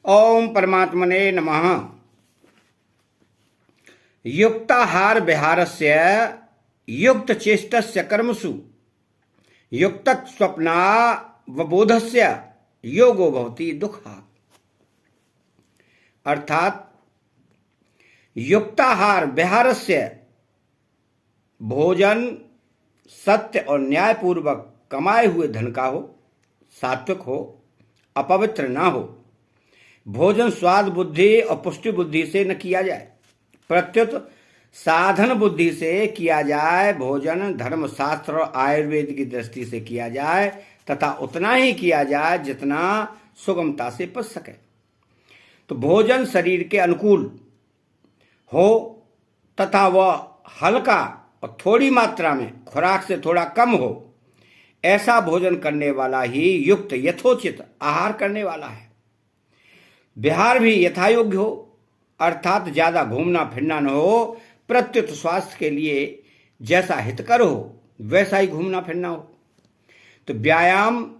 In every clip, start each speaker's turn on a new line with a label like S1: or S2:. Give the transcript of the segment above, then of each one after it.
S1: ओम परमात्मने नमः। युक्ताहार विहारस्य युक्त चेष्टस्य कर्मसु युक्त स्वप्नावबोधस्य योगो भवति दुःखः। अर्थात युक्ताहार विहारस्य भोजन सत्य और न्यायपूर्वक कमाए हुए धन का हो, सात्विक हो, अपवित्र ना हो। भोजन स्वाद बुद्धि और पुष्टि बुद्धि से न किया जाए, प्रत्युत साधन बुद्धि से किया जाए। भोजन धर्म शास्त्र और आयुर्वेद की दृष्टि से किया जाए तथा उतना ही किया जाए जितना सुगमता से पच सके। तो भोजन शरीर के अनुकूल हो तथा वह हल्का और थोड़ी मात्रा में, खुराक से थोड़ा कम हो, ऐसा भोजन करने वाला ही युक्त यथोचित आहार करने वाला है। विहार भी यथायोग्य हो, अर्थात ज्यादा घूमना फिरना न हो, प्रत्युत स्वास्थ्य के लिए जैसा हितकर हो वैसा ही घूमना फिरना हो। तो व्यायाम,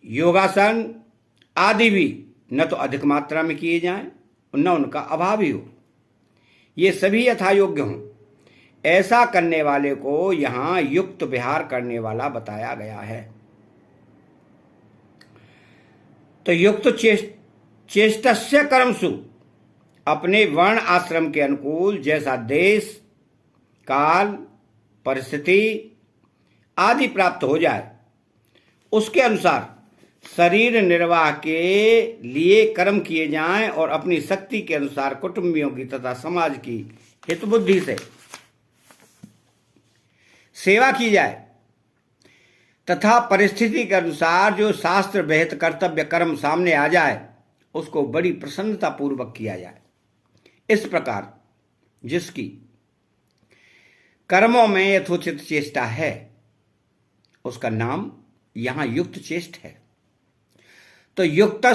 S1: योगासन आदि भी न तो अधिक मात्रा में किए जाएं न उनका अभाव ही हो, ये सभी यथायोग्य हों। ऐसा करने वाले को यहां युक्त विहार करने वाला बताया गया है। तो युक्त चेष्टस्य कर्मसु, अपने वर्ण आश्रम के अनुकूल जैसा देश काल परिस्थिति आदि प्राप्त हो जाए उसके अनुसार शरीर निर्वाह के लिए कर्म किए जाएं और अपनी शक्ति के अनुसार कुटुंबियों की तथा समाज की हितबुद्धि से सेवा की जाए तथा परिस्थिति के अनुसार जो शास्त्र विहित कर्तव्य कर्म सामने आ जाए उसको बड़ी प्रसन्नता पूर्वक किया जाए। इस प्रकार जिसकी कर्मों में यथोचित चेष्टा है उसका नाम यहां युक्त चेष्ट है। तो युक्त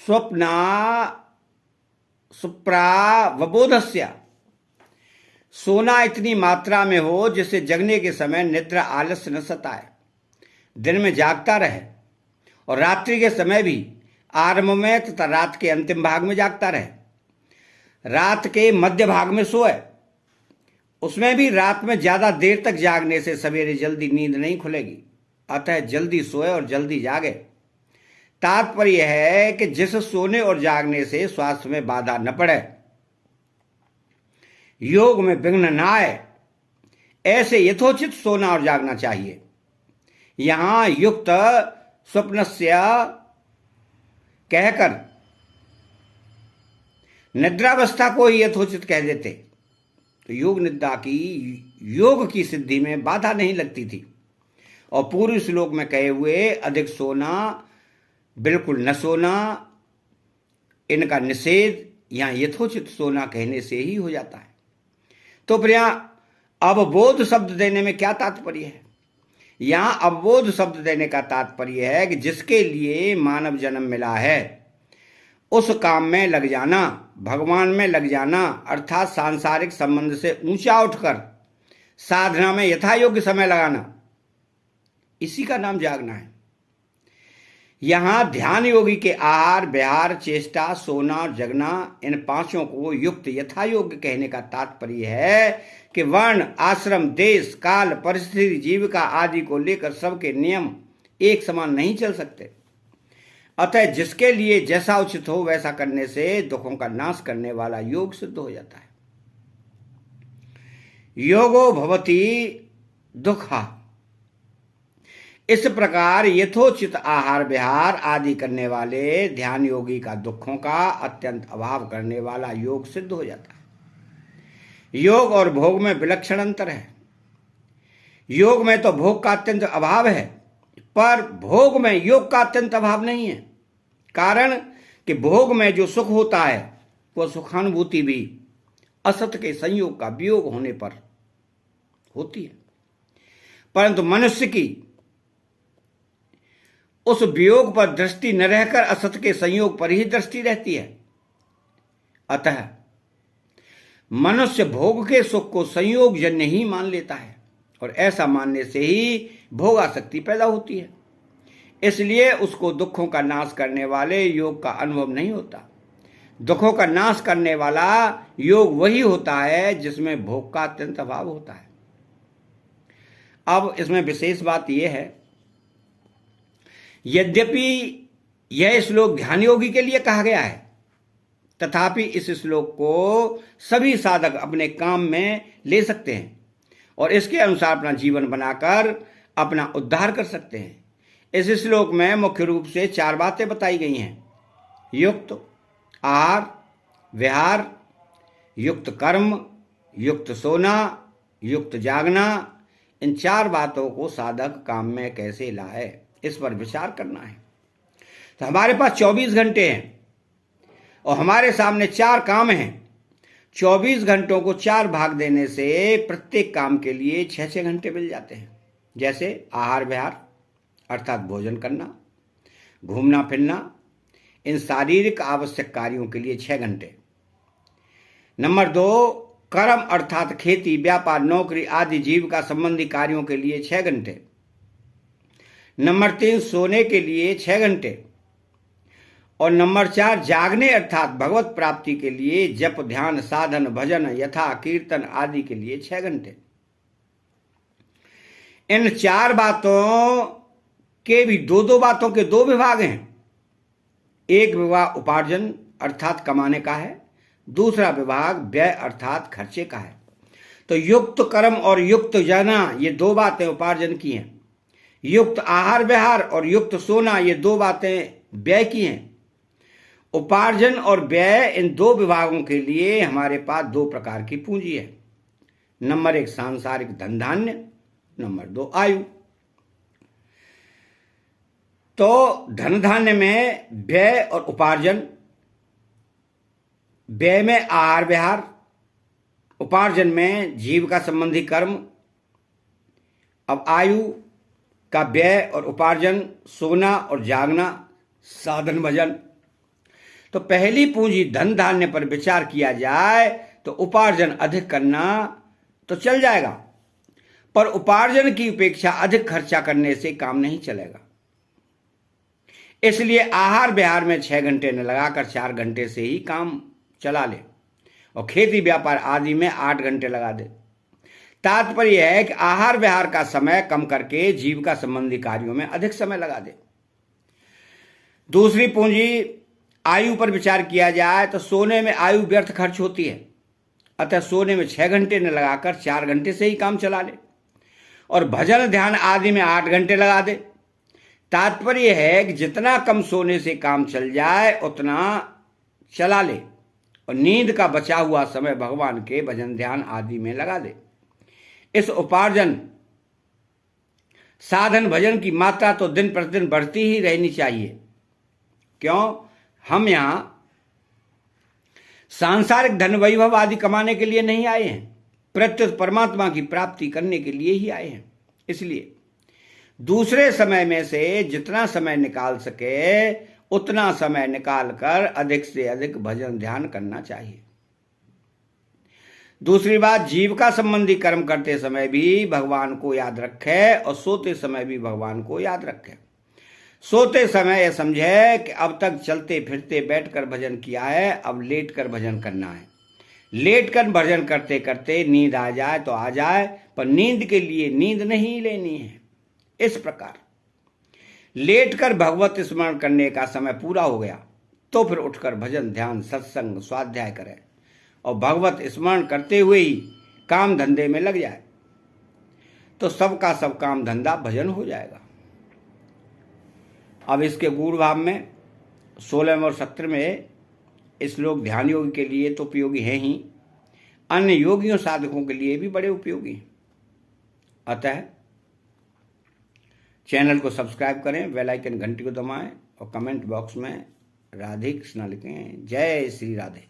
S1: स्वप्ना सुप्रावबोधस्य, सोना इतनी मात्रा में हो जिससे जगने के समय निद्रा आलस्य न सताए, दिन में जागता रहे और रात्रि के समय भी आरंभ में तथा रात के अंतिम भाग में जागता रहे। रात के मध्य भाग में सोए, उसमें भी रात में ज्यादा देर तक जागने से सवेरे जल्दी नींद नहीं खुलेगी, अतः जल्दी सोए और जल्दी जागे। तात्पर्य है कि जिस सोने और जागने से स्वास्थ्य में बाधा न पड़े, योग में विघ्न न आए, ऐसे यथोचित सोना और जागना चाहिए। यहां युक्त स्वप्नस्य कहकर निद्रावस्था को ही यथोचित कह देते तो योग निद्रा की, योग की सिद्धि में बाधा नहीं लगती थी। और पूर्व श्लोक में कहे हुए अधिक सोना, बिल्कुल न सोना, इनका निषेध यहां यथोचित सोना कहने से ही हो जाता है। तो फिर यहां अवबोध शब्द देने में क्या तात्पर्य है? यहां अवबोध शब्द देने का तात्पर्य है कि जिसके लिए मानव जन्म मिला है उस काम में लग जाना, भगवान में लग जाना, अर्थात सांसारिक संबंध से ऊंचा उठकर साधना में यथायोग्य समय लगाना, इसी का नाम जागना है। यहां ध्यान योगी के आहार विहार चेष्टा सोना और जगना, इन पांचों को युक्त यथायोग्य कहने का तात्पर्य है कि वर्ण आश्रम देश काल परिस्थिति जीविका आदि को लेकर सबके नियम एक समान नहीं चल सकते। अतः जिसके लिए जैसा उचित हो वैसा करने से दुखों का नाश करने वाला योग सिद्ध हो जाता है। योगो भवति दुःखः। इस प्रकार यथोचित आहार विहार आदि करने वाले ध्यान योगी का दुखों का अत्यंत अभाव करने वाला योग सिद्ध हो जाता है। योग और भोग में विलक्षण अंतर है। योग में तो भोग का अत्यंत अभाव है, पर भोग में योग का अत्यंत अभाव नहीं है। कारण कि भोग में जो सुख होता है वह सुखानुभूति भी असत के संयोग का वियोग होने पर होती है, परंतु मनुष्य की उस वियोग पर दृष्टि न रहकर असत के संयोग पर ही दृष्टि रहती है। अतः मनुष्य भोग के सुख को संयोग जन्य ही मान लेता है और ऐसा मानने से ही भोगासक्ति पैदा होती है। इसलिए उसको दुखों का नाश करने वाले योग का अनुभव नहीं होता। दुखों का नाश करने वाला योग वही होता है जिसमें भोग का अत्यंत अभाव होता है। अब इसमें विशेष बात यह है, यद्यपि यह श्लोक ध्यान योगी के लिए कहा गया है, तथापि इस श्लोक को सभी साधक अपने काम में ले सकते हैं और इसके अनुसार अपना जीवन बनाकर अपना उद्धार कर सकते हैं। इस श्लोक में मुख्य रूप से 4 बातें बताई गई हैं: युक्त आहार विहार, युक्त कर्म, युक्त सोना, युक्त जागना। इन 4 बातों को साधक काम में कैसे लाए, इस पर विचार करना है। तो हमारे पास 24 घंटे हैं और हमारे सामने 4 काम हैं। 24 घंटों को 4 भाग देने से प्रत्येक काम के लिए 6-6 घंटे मिल जाते हैं। जैसे आहार विहार अर्थात भोजन करना, घूमना फिरना, इन शारीरिक आवश्यक कार्यों के लिए 6 घंटे। नंबर 2, कर्म अर्थात खेती, व्यापार, नौकरी आदि जीविका संबंधी कार्यों के लिए 6 घंटे। नंबर 3, सोने के लिए 6 घंटे। और नंबर 4, जागने अर्थात भगवत प्राप्ति के लिए जप, ध्यान, साधन, भजन, यथा कीर्तन आदि के लिए 6 घंटे। इन 4 बातों के भी 2-2 बातों के 2 विभाग हैं। एक विभाग उपार्जन अर्थात कमाने का है, दूसरा विभाग व्यय अर्थात खर्चे का है। तो युक्त कर्म और युक्त जाना, ये 2 बातें उपार्जन की हैं। युक्त आहार विहार और युक्त सोना, ये 2 बातें व्यय की हैं। उपार्जन और व्यय, इन 2 विभागों के लिए हमारे पास 2 प्रकार की पूंजी है। नंबर 1 सांसारिक धन धान्य, नंबर 2 आयु। तो धन धान्य में व्यय और उपार्जन, व्यय में आहार विहार, उपार्जन में जीविका संबंधी कर्म। अब आयु का व्यय और उपार्जन, सोना और जागना, साधन भजन। तो पहली पूंजी धन धान्य पर विचार किया जाए तो उपार्जन अधिक करना तो चल जाएगा, पर उपार्जन की अपेक्षा अधिक खर्चा करने से काम नहीं चलेगा। इसलिए आहार विहार में 6 घंटे न लगाकर 4 घंटे से ही काम चला ले और खेती व्यापार आदि में 8 घंटे लगा दे। तात्पर्य है कि आहार विहार का समय कम करके जीविका संबंधी कार्यों में अधिक समय लगा दे। दूसरी पूंजी आयु पर विचार किया जाए तो सोने में आयु व्यर्थ खर्च होती है, अतः सोने में 6 घंटे न लगाकर 4 घंटे से ही काम चला ले और भजन ध्यान आदि में 8 घंटे लगा दे। तात्पर्य है कि जितना कम सोने से काम चल जाए उतना चला ले और नींद का बचा हुआ समय भगवान के भजन ध्यान आदि में लगा दे। इस उपार्जन साधन भजन की मात्रा तो दिन प्रतिदिन बढ़ती ही रहनी चाहिए। क्यों? हम यहां सांसारिक धन वैभव आदि कमाने के लिए नहीं आए हैं, प्रत्युत परमात्मा की प्राप्ति करने के लिए ही आए हैं। इसलिए दूसरे समय में से जितना समय निकाल सके उतना समय निकालकर अधिक से अधिक भजन ध्यान करना चाहिए। दूसरी बात, जीविका संबंधी कर्म करते समय भी भगवान को याद रखे और सोते समय भी भगवान को याद रखे। सोते समय यह समझे कि अब तक चलते फिरते बैठकर भजन किया है, अब लेटकर भजन करना है। लेटकर भजन करते करते नींद आ जाए तो आ जाए, पर नींद के लिए नींद नहीं लेनी है। इस प्रकार लेटकर भगवत स्मरण करने का समय पूरा हो गया तो फिर उठकर भजन ध्यान सत्संग स्वाध्याय करें और भगवत स्मरण करते हुए ही काम धंधे में लग जाए, तो सबका सब काम धंधा भजन हो जाएगा। अब इसके गूढ़ भाव में 16 और 17 में श्लोक ध्यान योग के लिए तो उपयोगी है ही, अन्य योगियों साधकों के लिए भी बड़े उपयोगी हैं। अतः चैनल को सब्सक्राइब करें, बेल आइकन घंटी को दबाएं और कमेंट बॉक्स में राधे कृष्णा लिखें। जय श्री राधे।